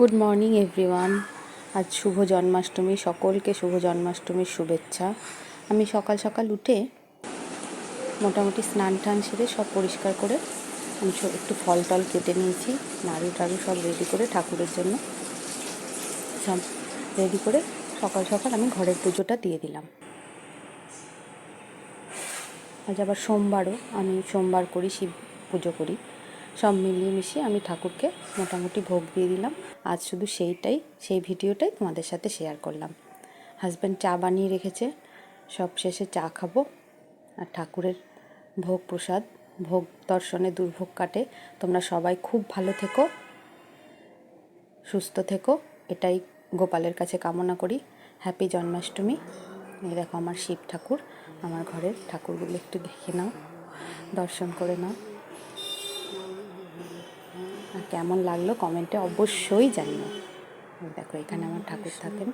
Good morning everyone. আজ শুভ জন্মাষ্টমী, সকলকে শুভ জন্মাষ্টমীর শুভেচ্ছা। আমি সকাল সকাল উঠে মোটামুটি স্নান টান সেরে সব পরিষ্কার করে আমি একটু ফল টল কেটে নিয়েছি, নাড়ু টাড়ু সব রেডি করে ঠাকুরের জন্য সব রেডি করে সকাল সকাল আমি ঘরের পুজোটা দিয়ে দিলাম। আজ আবার সোমবারও, আমি সোমবার করি, শিব পুজো করি, সব মিলিয়ে মিশিয়ে আমি ঠাকুরকে মোটামুটি ভোগ দিয়ে দিলাম। আজ শুধু সেই ভিডিওটাই তোমাদের সাথে শেয়ার করলাম। হাজব্যান্ড চা বানিয়ে রেখেছে, সব শেষে চা খাবো আর ঠাকুরের ভোগ প্রসাদ, ভোগ দর্শনে দুর্ভোগ কাটে। তোমরা সবাই খুব ভালো থেকো, সুস্থ থেকো, এটাই গোপালের কাছে কামনা করি। হ্যাপি জন্মাষ্টমী। এই দেখো আমার শিব ঠাকুর, আমার ঘরের ঠাকুরগুলো একটু দেখে নাও, দর্শন করে নাও। আর কেমন লাগলো কমেন্টে অবশ্যই জানিও। দেখো এখানে আমার ঠাকুর থাকেন।